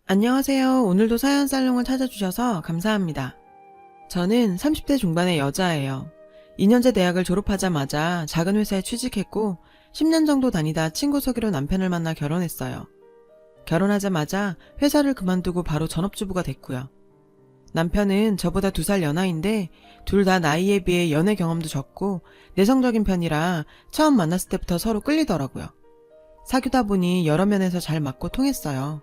안녕하세요. 오늘도 사연 살롱을 찾아주셔서 감사합니다. 저는 30대 중반의 여자예요. 2년제 대학을 졸업하자마자 작은 회사에 취직했고 10년 정도 다니다 친구 소개로 남편을 만나 결혼했어요. 결혼하자마자 회사를 그만두고 바로 전업주부가 됐고요. 남편은 저보다 2살 연하인데 둘 다 나이에 비해 연애 경험도 적고 내성적인 편이라 처음 만났을 때부터 서로 끌리더라고요. 사귀다 보니 여러 면에서 잘 맞고 통했어요.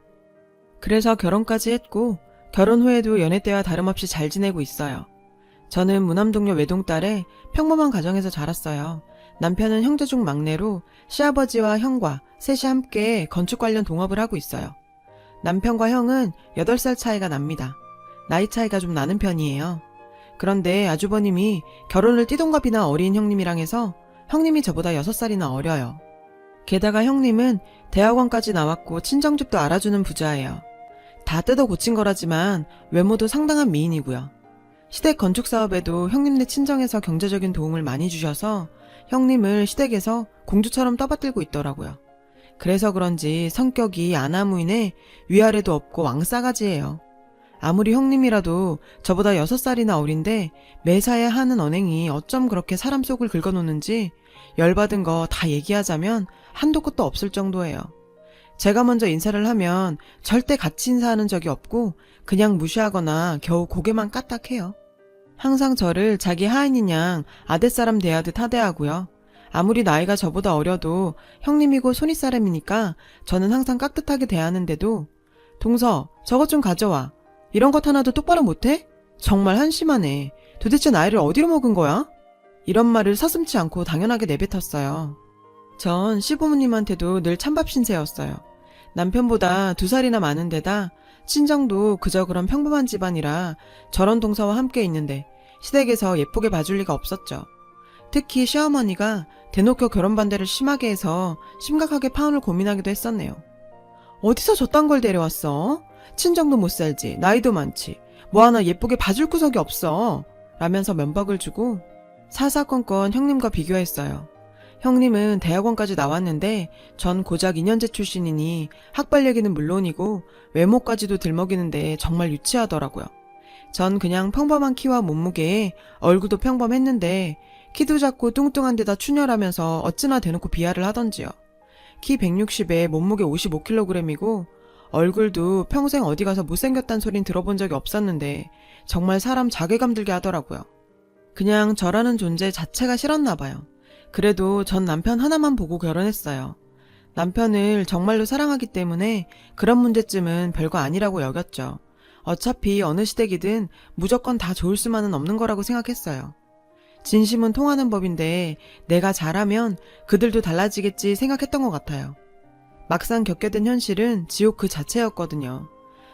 그래서 결혼까지 했고 결혼 후에도 연애 때와 다름없이 잘 지내고 있어요. 저는 무남동료 외동딸에 평범한 가정에서 자랐어요. 남편은 형제 중 막내로 시아버지와 형과 셋이 함께 건축 관련 동업을 하고 있어요. 남편과 형은 8살 차이가 납니다. 나이 차이가 좀 나는 편이에요. 그런데 아주버님이 결혼을 띠동갑이나 어린 형님이랑 해서 형님이 저보다 6살이나 어려요. 게다가 형님은 대학원까지 나왔고 친정집도 알아주는 부자예요. 다 뜯어 고친 거라지만 외모도 상당한 미인이고요. 시댁 건축 사업에도 형님네 친정에서 경제적인 도움을 많이 주셔서 형님을 시댁에서 공주처럼 떠받들고 있더라고요. 그래서 그런지 성격이 아나무인에 위아래도 없고 왕싸가지예요. 아무리 형님이라도 저보다 6살이나 어린데 매사에 하는 언행이 어쩜 그렇게 사람 속을 긁어놓는지 열받은 거 다 얘기하자면 한도 끝도 없을 정도예요. 제가 먼저 인사를 하면 절대 같이 인사하는 적이 없고 그냥 무시하거나 겨우 고개만 까딱해요. 항상 저를 자기 하인인 양 아랫사람 대하듯 하대하고요. 아무리 나이가 저보다 어려도 형님이고 손윗사람이니까 저는 항상 깍듯하게 대하는데도 동서 저것 좀 가져와. 이런 것 하나도 똑바로 못해? 정말 한심하네. 도대체 나이를 어디로 먹은 거야? 이런 말을 서슴지 않고 당연하게 내뱉었어요. 전 시부모님한테도 늘 찬밥 신세였어요. 남편보다 2살이나 많은 데다 친정도 그저 그런 평범한 집안이라 저런 동서와 함께 있는데 시댁에서 예쁘게 봐줄 리가 없었죠. 특히 시어머니가 대놓고 결혼 반대를 심하게 해서 심각하게 파혼을 고민하기도 했었네요. 어디서 저딴 걸 데려왔어? 친정도 못 살지, 나이도 많지, 뭐 하나 예쁘게 봐줄 구석이 없어 라면서 면박을 주고 사사건건 형님과 비교했어요. 형님은 대학원까지 나왔는데 전 고작 2년제 출신이니 학벌 얘기는 물론이고 외모까지도 들먹이는데 정말 유치하더라고요. 전 그냥 평범한 키와 몸무게에 얼굴도 평범했는데 키도 작고 뚱뚱한 데다 춘혈하면서 어찌나 대놓고 비하를 하던지요. 키 160에 몸무게 55kg이고 얼굴도 평생 어디 가서 못생겼단 소린 들어본 적이 없었는데 정말 사람 자괴감 들게 하더라고요. 그냥 저라는 존재 자체가 싫었나 봐요. 그래도 전 남편 하나만 보고 결혼했어요. 남편을 정말로 사랑하기 때문에 그런 문제쯤은 별거 아니라고 여겼죠. 어차피 어느 시댁이든 무조건 다 좋을 수만은 없는 거라고 생각했어요. 진심은 통하는 법인데 내가 잘하면 그들도 달라지겠지 생각했던 것 같아요. 막상 겪게 된 현실은 지옥 그 자체였거든요.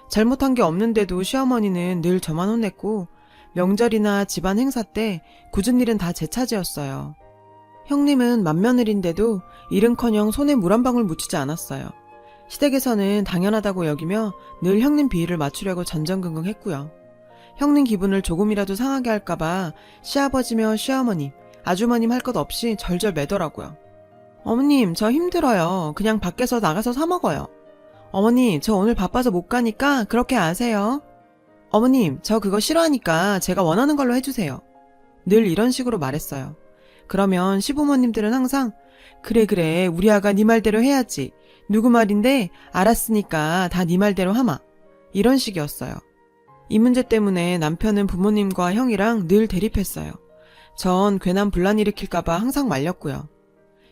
잘못한 게 없는데도 시어머니는 늘 저만 혼냈고 명절이나 집안 행사 때 굳은 일은 다 제 차지였어요. 형님은 맏며느리인데도 일은커녕 손에 물 한 방울 묻히지 않았어요. 시댁에서는 당연하다고 여기며 늘 형님 비위를 맞추려고 전전긍긍했고요. 형님 기분을 조금이라도 상하게 할까봐 시아버지며 시어머님, 아주머님 할 것 없이 절절 매더라고요. 어머님, 저 힘들어요. 그냥 밖에서 나가서 사 먹어요. 어머니, 저 오늘 바빠서 못 가니까 그렇게 아세요. 어머님, 저 그거 싫어하니까 제가 원하는 걸로 해주세요. 늘 이런 식으로 말했어요. 그러면 시부모님들은 항상 그래 우리 아가 네 말대로 해야지. 누구 말인데 알았으니까 다 네 말대로 하마. 이런 식이었어요. 이 문제 때문에 남편은 부모님과 형이랑 늘 대립했어요. 전 괜한 분란 일으킬까봐 항상 말렸고요.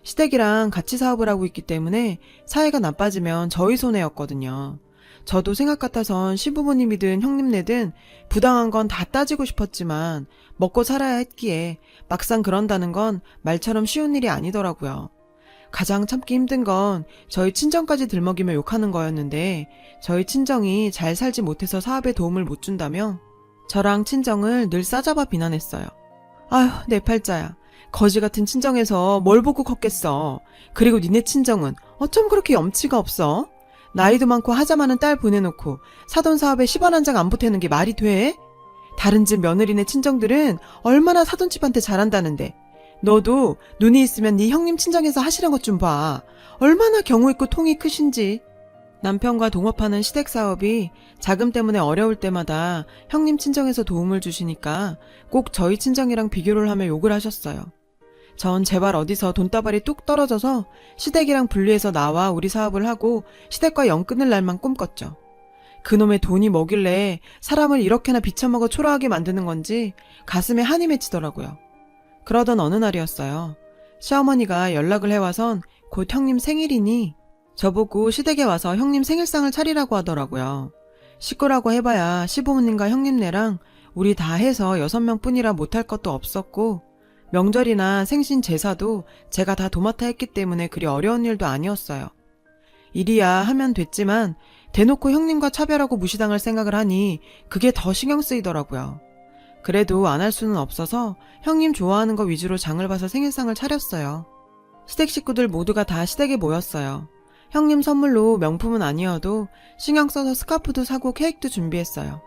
시댁이랑 같이 사업을 하고 있기 때문에 사이가 나빠지면 저희 손해였거든요. 저도 생각 같아선 시부모님이든 형님네든 부당한 건 다 따지고 싶었지만 먹고 살아야 했기에 막상 그런다는 건 말처럼 쉬운 일이 아니더라고요. 가장 참기 힘든 건 저희 친정까지 들먹이며 욕하는 거였는데 저희 친정이 잘 살지 못해서 사업에 도움을 못 준다며 저랑 친정을 늘 싸잡아 비난했어요. 아휴, 내 팔자야. 거지 같은 친정에서 뭘 보고 컸겠어. 그리고 니네 친정은 어쩜 그렇게 염치가 없어? 나이도 많고 하자 많은 딸 보내놓고 사돈 사업에 10원 한 장 안 보태는 게 말이 돼? 다른 집 며느리네 친정들은 얼마나 사돈집한테 잘한다는데 너도 눈이 있으면 네 형님 친정에서 하시는 것 좀 봐. 얼마나 경우 있고 통이 크신지. 남편과 동업하는 시댁 사업이 자금 때문에 어려울 때마다 형님 친정에서 도움을 주시니까 꼭 저희 친정이랑 비교를 하며 욕을 하셨어요. 전 제발 어디서 돈다발이 뚝 떨어져서 시댁이랑 분리해서 나와 우리 사업을 하고 시댁과 연 끊을 날만 꿈꿨죠. 그놈의 돈이 뭐길래 사람을 이렇게나 비쳐먹어 초라하게 만드는 건지 가슴에 한이 맺히더라고요. 그러던 어느 날이었어요. 시어머니가 연락을 해와선 곧 형님 생일이니 저보고 시댁에 와서 형님 생일상을 차리라고 하더라고요. 식구라고 해봐야 시부모님과 형님네랑 우리 다 해서 6명 뿐이라 못할 것도 없었고 명절이나 생신 제사도 제가 다 도맡아 했기 때문에 그리 어려운 일도 아니었어요. 일이야 하면 됐지만 대놓고 형님과 차별하고 무시당할 생각을 하니 그게 더 신경 쓰이더라고요. 그래도 안 할 수는 없어서 형님 좋아하는 거 위주로 장을 봐서 생일상을 차렸어요. 시댁 식구들 모두가 다 시댁에 모였어요. 형님 선물로 명품은 아니어도 신경 써서 스카프도 사고 케이크도 준비했어요.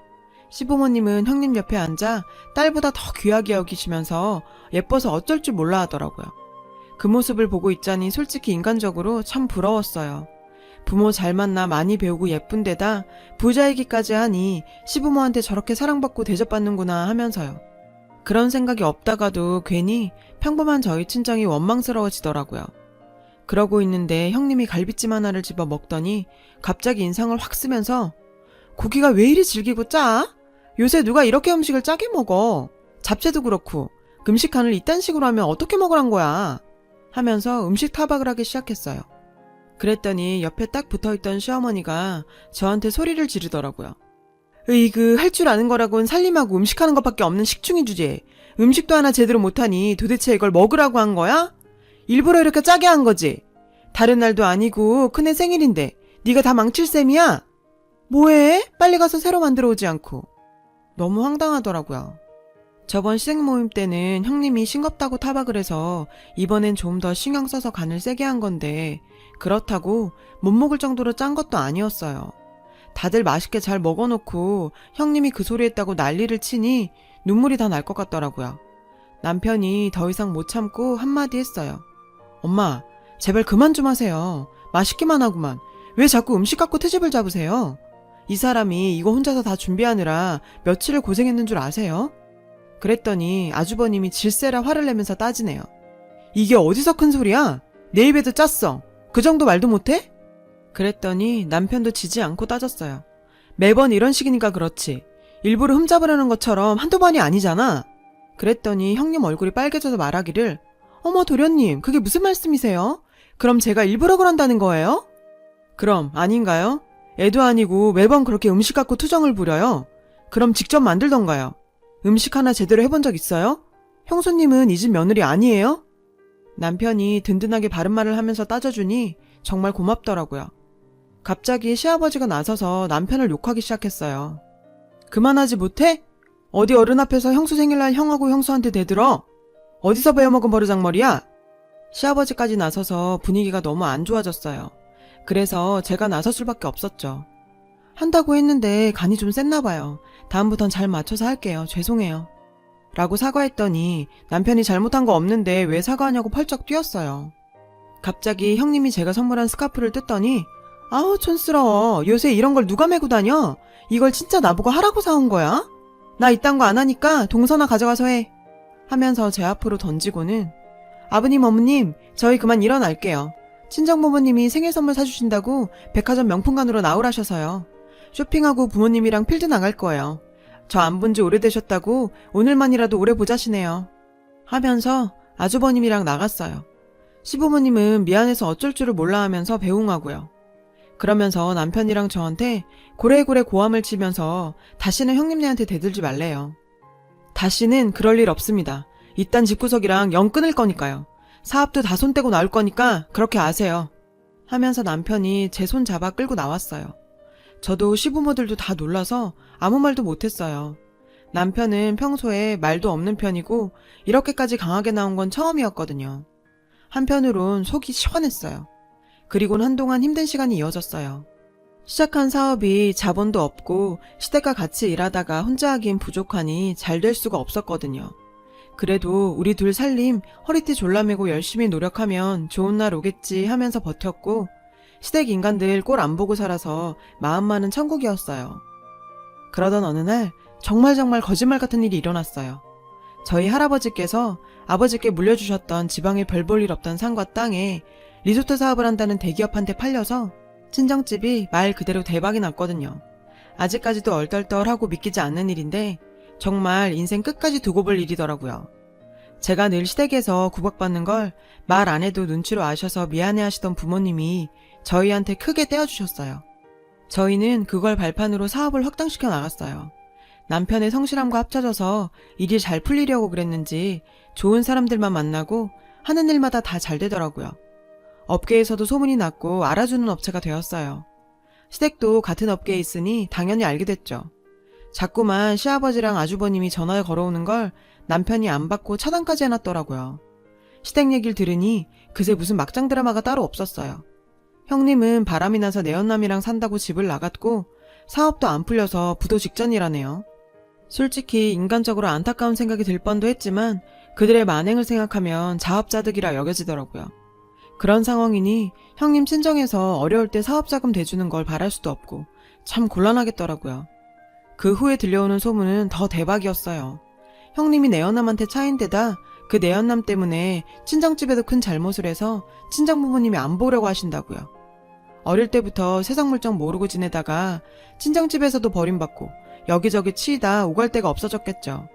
시부모님은 형님 옆에 앉아 딸보다 더 귀하게 여기시면서 예뻐서 어쩔 줄 몰라 하더라고요. 그 모습을 보고 있자니 솔직히 인간적으로 참 부러웠어요. 부모 잘 만나 많이 배우고 예쁜 데다 부자이기까지 하니 시부모한테 저렇게 사랑받고 대접받는구나 하면서요. 그런 생각이 없다가도 괜히 평범한 저희 친정이 원망스러워지더라고요. 그러고 있는데 형님이 갈비찜 하나를 집어 먹더니 갑자기 인상을 확 쓰면서 고기가 왜 이리 질기고 짜? 요새 누가 이렇게 음식을 짜게 먹어? 잡채도 그렇고 음식간을 이딴 식으로 하면 어떻게 먹으란 거야? 하면서 음식 타박을 하기 시작했어요. 그랬더니 옆에 딱 붙어있던 시어머니가 저한테 소리를 지르더라고요. 으이그 할 줄 아는 거라고는 살림하고 음식하는 것밖에 없는 식충이 주제. 음식도 하나 제대로 못하니 도대체 이걸 먹으라고 한 거야? 일부러 이렇게 짜게 한 거지. 다른 날도 아니고 큰애 생일인데 네가 다 망칠 셈이야? 뭐해? 빨리 가서 새로 만들어 오지 않고. 너무 황당하더라고요. 저번 시댁 모임 때는 형님이 싱겁다고 타박을 해서 이번엔 좀 더 신경 써서 간을 세게 한 건데 그렇다고 못 먹을 정도로 짠 것도 아니었어요. 다들 맛있게 잘 먹어놓고 형님이 그 소리 했다고 난리를 치니 눈물이 다 날 것 같더라고요. 남편이 더 이상 못 참고 한마디 했어요. 엄마, 제발 그만 좀 하세요. 맛있기만 하구만. 왜 자꾸 음식 갖고 트집을 잡으세요? 이 사람이 이거 혼자서 다 준비하느라 며칠을 고생했는 줄 아세요? 그랬더니 아주버님이 질세라 화를 내면서 따지네요. 이게 어디서 큰 소리야? 내 입에도 짰어. 그 정도 말도 못해? 그랬더니 남편도 지지 않고 따졌어요. 매번 이런 식이니까 그렇지. 일부러 흠잡으려는 것처럼 한두 번이 아니잖아. 그랬더니 형님 얼굴이 빨개져서 말하기를 어머 도련님 그게 무슨 말씀이세요? 그럼 제가 일부러 그런다는 거예요? 그럼 아닌가요? 애도 아니고 매번 그렇게 음식 갖고 투정을 부려요. 그럼 직접 만들던가요. 음식 하나 제대로 해본 적 있어요? 형수님은 이 집 며느리 아니에요? 남편이 든든하게 바른 말을 하면서 따져주니 정말 고맙더라고요. 갑자기 시아버지가 나서서 남편을 욕하기 시작했어요. 그만하지 못해? 어디 어른 앞에서 형수 생일날 형하고 형수한테 대들어? 어디서 배워먹은 버르장머리야? 시아버지까지 나서서 분위기가 너무 안 좋아졌어요. 그래서 제가 나설 수밖에 없었죠. 한다고 했는데 간이 좀 셌나 봐요. 다음부턴 잘 맞춰서 할게요. 죄송해요. 라고 사과했더니 남편이 잘못한 거 없는데 왜 사과하냐고 펄쩍 뛰었어요. 갑자기 형님이 제가 선물한 스카프를 뜯더니 아우 촌스러워. 요새 이런 걸 누가 메고 다녀? 이걸 진짜 나보고 하라고 사온 거야? 나 이딴 거 안 하니까 동서나 가져가서 해. 하면서 제 앞으로 던지고는 아버님 어머님 저희 그만 일어날게요. 친정부모님이 생일 선물 사주신다고 백화점 명품관으로 나오라셔서요. 쇼핑하고 부모님이랑 필드 나갈 거예요. 저 안 본 지 오래되셨다고 오늘만이라도 오래 보자시네요. 하면서 아주버님이랑 나갔어요. 시부모님은 미안해서 어쩔 줄을 몰라 하면서 배웅하고요. 그러면서 남편이랑 저한테 고래고래 고함을 치면서 다시는 형님네한테 대들지 말래요. 다시는 그럴 일 없습니다. 이딴 집구석이랑 영 끊을 거니까요. 사업도 다 손 떼고 나올 거니까 그렇게 아세요. 하면서 남편이 제 손 잡아 끌고 나왔어요. 저도 시부모들도 다 놀라서 아무 말도 못했어요. 남편은 평소에 말도 없는 편이고 이렇게까지 강하게 나온 건 처음이었거든요. 한편으론 속이 시원했어요. 그리고는 한동안 힘든 시간이 이어졌어요. 시작한 사업이 자본도 없고 시댁과 같이 일하다가 혼자 하기엔 부족하니 잘 될 수가 없었거든요. 그래도 우리 둘 살림 허리띠 졸라매고 열심히 노력하면 좋은 날 오겠지 하면서 버텼고 시댁 인간들 꼴 안 보고 살아서 마음만은 천국이었어요. 그러던 어느 날 정말 거짓말 같은 일이 일어났어요. 저희 할아버지께서 아버지께 물려주셨던 지방에 별 볼 일 없던 산과 땅에 리조트 사업을 한다는 대기업한테 팔려서 친정집이 말 그대로 대박이 났거든요. 아직까지도 얼떨떨하고 믿기지 않는 일인데 정말 인생 끝까지 두고 볼 일이더라고요. 제가 늘 시댁에서 구박받는 걸 말 안 해도 눈치로 아셔서 미안해하시던 부모님이 저희한테 크게 떼어주셨어요. 저희는 그걸 발판으로 사업을 확장시켜 나갔어요. 남편의 성실함과 합쳐져서 일이 잘 풀리려고 그랬는지 좋은 사람들만 만나고 하는 일마다 다 잘 되더라고요. 업계에서도 소문이 났고 알아주는 업체가 되었어요. 시댁도 같은 업계에 있으니 당연히 알게 됐죠. 자꾸만 시아버지랑 아주버님이 전화를 걸어오는 걸 남편이 안 받고 차단까지 해놨더라고요. 시댁 얘기를 들으니 그새 무슨 막장 드라마가 따로 없었어요. 형님은 바람이 나서 내연남이랑 산다고 집을 나갔고 사업도 안 풀려서 부도 직전이라네요. 솔직히 인간적으로 안타까운 생각이 들 뻔도 했지만 그들의 만행을 생각하면 자업자득이라 여겨지더라고요. 그런 상황이니 형님 친정에서 어려울 때 사업자금 대주는 걸 바랄 수도 없고 참 곤란하겠더라고요. 그 후에 들려오는 소문은 더 대박이었어요. 형님이 내연남한테 차인 데다 그 내연남 때문에 친정집에도 큰 잘못을 해서 친정부모님이 안 보려고 하신다고요. 어릴 때부터 세상 물정 모르고 지내다가 친정집에서도 버림받고 여기저기 치이다 오갈 데가 없어졌겠죠.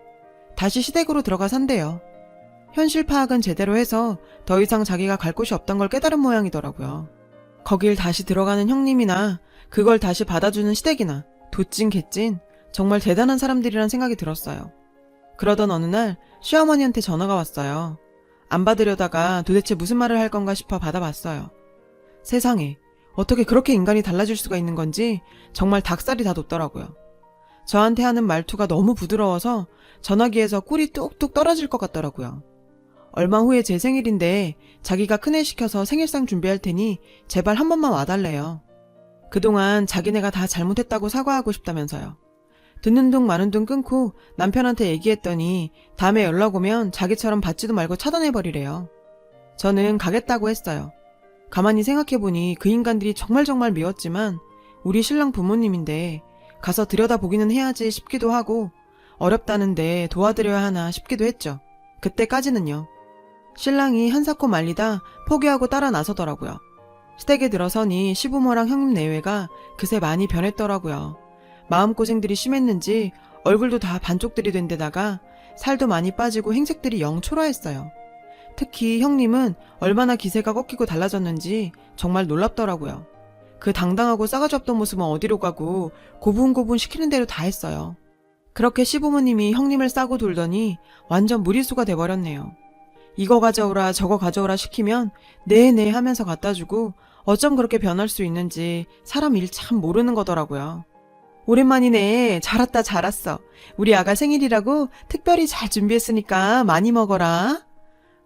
다시 시댁으로 들어가 산대요. 현실 파악은 제대로 해서 더 이상 자기가 갈 곳이 없던 걸 깨달은 모양이더라고요. 거길 다시 들어가는 형님이나 그걸 다시 받아주는 시댁이나 도찐 개찐 정말 대단한 사람들이란 생각이 들었어요. 그러던 어느 날 시어머니한테 전화가 왔어요. 안 받으려다가 도대체 무슨 말을 할 건가 싶어 받아봤어요. 세상에 어떻게 그렇게 인간이 달라질 수가 있는 건지 정말 닭살이 다 돋더라고요. 저한테 하는 말투가 너무 부드러워서 전화기에서 꿀이 뚝뚝 떨어질 것 같더라고요. 얼마 후에 제 생일인데 자기가 큰애 시켜서 생일상 준비할 테니 제발 한 번만 와달래요. 그동안 자기네가 다 잘못했다고 사과하고 싶다면서요. 듣는 둥 마는 둥 끊고 남편한테 얘기했더니 다음에 연락 오면 자기처럼 받지도 말고 차단해버리래요. 저는 가겠다고 했어요. 가만히 생각해보니 그 인간들이 정말 미웠지만 우리 신랑 부모님인데 가서 들여다보기는 해야지 싶기도 하고 어렵다는데 도와드려야 하나 싶기도 했죠. 그때까지는요. 신랑이 한사코 말리다 포기하고 따라 나서더라고요. 시댁에 들어서니 시부모랑 형님 내외가 그새 많이 변했더라고요. 마음고생들이 심했는지 얼굴도 다 반쪽들이 된 데다가 살도 많이 빠지고 행색들이 영 초라했어요. 특히 형님은 얼마나 기세가 꺾이고 달라졌는지 정말 놀랍더라고요. 그 당당하고 싸가지 없던 모습은 어디로 가고 고분고분 시키는 대로 다 했어요. 그렇게 시부모님이 형님을 싸고 돌더니 완전 무리수가 돼버렸네요. 이거 가져오라 저거 가져오라 시키면 네네 하면서 갖다주고 어쩜 그렇게 변할 수 있는지 사람 일 참 모르는 거더라고요. 오랜만이네. 잘 왔어. 우리 아가 생일이라고 특별히 잘 준비했으니까 많이 먹어라.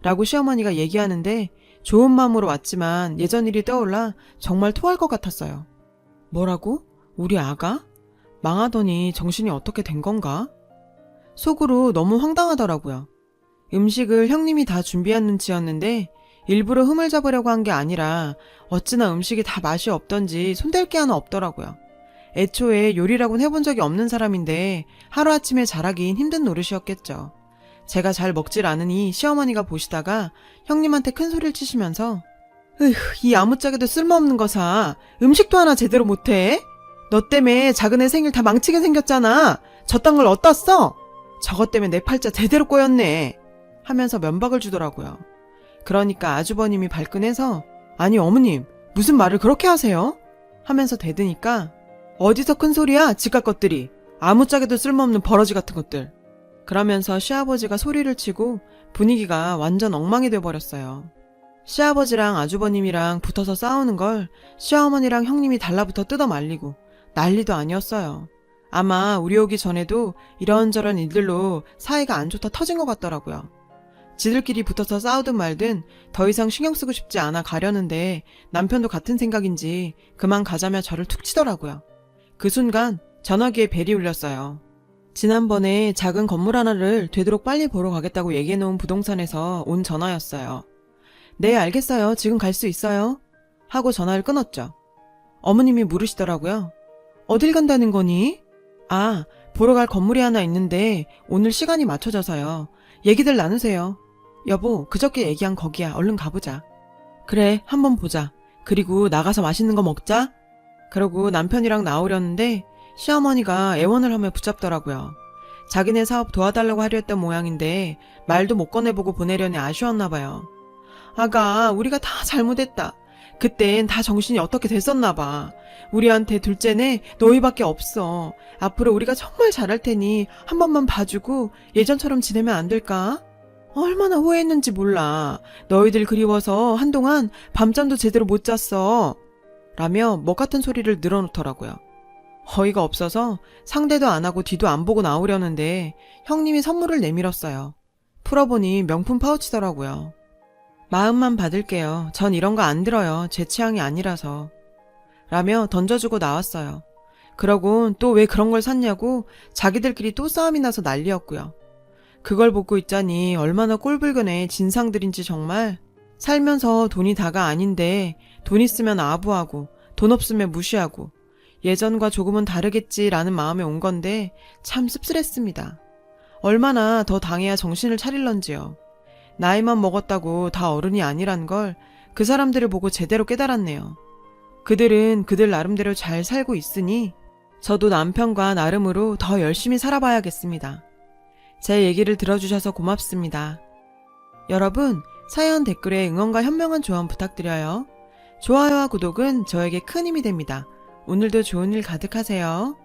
라고 시어머니가 얘기하는데 좋은 마음으로 왔지만 예전 일이 떠올라 정말 토할 것 같았어요. 뭐라고? 우리 아가? 망하더니 정신이 어떻게 된 건가? 속으로 너무 황당하더라고요. 음식을 형님이 다 준비한 눈치였는데 일부러 흠을 잡으려고 한 게 아니라 어찌나 음식이 다 맛이 없던지 손댈 게 하나 없더라고요. 애초에 요리라고는 해본 적이 없는 사람인데 하루아침에 잘하긴 힘든 노릇이었겠죠. 제가 잘 먹질 않으니 시어머니가 보시다가 형님한테 큰 소리를 치시면서 으휴, 이 아무짝에도 쓸모없는 거 사. 음식도 하나 제대로 못해? 너 때문에 작은 애 생일 다 망치게 생겼잖아. 저딴 걸 어디다 써? 저것 때문에 내 팔자 제대로 꼬였네. 하면서 면박을 주더라고요. 그러니까 아주버님이 발끈해서 아니 어머님 무슨 말을 그렇게 하세요? 하면서 대드니까 어디서 큰 소리야 지각 것들이. 아무짝에도 쓸모없는 버러지 같은 것들. 그러면서 시아버지가 소리를 치고 분위기가 완전 엉망이 돼버렸어요. 시아버지랑 아주버님이랑 붙어서 싸우는 걸 시어머니랑 형님이 달라붙어 뜯어 말리고 난리도 아니었어요. 아마 우리 오기 전에도 이런저런 일들로 사이가 안 좋다 터진 것 같더라고요. 지들끼리 붙어서 싸우든 말든 더 이상 신경 쓰고 싶지 않아 가려는데 남편도 같은 생각인지 그만 가자며 저를 툭 치더라고요. 그 순간 전화기에 벨이 울렸어요. 지난번에 작은 건물 하나를 되도록 빨리 보러 가겠다고 얘기해놓은 부동산에서 온 전화였어요. 네, 알겠어요. 지금 갈 수 있어요. 하고 전화를 끊었죠. 어머님이 물으시더라고요. 어딜 간다는 거니? 아, 보러 갈 건물이 하나 있는데 오늘 시간이 맞춰져서요. 얘기들 나누세요. 여보, 그저께 얘기한 거기야. 얼른 가보자. 그래, 한번 보자. 그리고 나가서 맛있는 거 먹자. 그러고 남편이랑 나오려는데 시어머니가 애원을 하며 붙잡더라고요. 자기네 사업 도와달라고 하려 했던 모양인데 말도 못 꺼내보고 보내려니 아쉬웠나 봐요. 아가, 우리가 다 잘못했다. 그땐 다 정신이 어떻게 됐었나 봐. 우리한테 둘째네 너희밖에 없어. 앞으로 우리가 정말 잘할 테니 한 번만 봐주고 예전처럼 지내면 안 될까? 얼마나 후회했는지 몰라. 너희들 그리워서 한동안 밤잠도 제대로 못 잤어. 라며 먹 같은 소리를 늘어놓더라고요. 어이가 없어서 상대도 안 하고 뒤도 안 보고 나오려는데 형님이 선물을 내밀었어요. 풀어보니 명품 파우치더라고요. 마음만 받을게요. 전 이런 거 안 들어요. 제 취향이 아니라서. 라며 던져주고 나왔어요. 그러곤 또 왜 그런 걸 샀냐고 자기들끼리 또 싸움이 나서 난리였고요. 그걸 보고 있자니 얼마나 꼴불견의 진상들인지 정말. 살면서 돈이 다가 아닌데 돈 있으면 아부하고 돈 없으면 무시하고 예전과 조금은 다르겠지라는 마음에 온 건데 참 씁쓸했습니다. 얼마나 더 당해야 정신을 차릴런지요. 나이만 먹었다고 다 어른이 아니란 걸 그 사람들을 보고 제대로 깨달았네요. 그들은 그들 나름대로 잘 살고 있으니 저도 남편과 나름으로 더 열심히 살아봐야겠습니다. 제 얘기를 들어주셔서 고맙습니다. 여러분, 사연 댓글에 응원과 현명한 조언 부탁드려요. 좋아요와 구독은 저에게 큰 힘이 됩니다. 오늘도 좋은 일 가득하세요.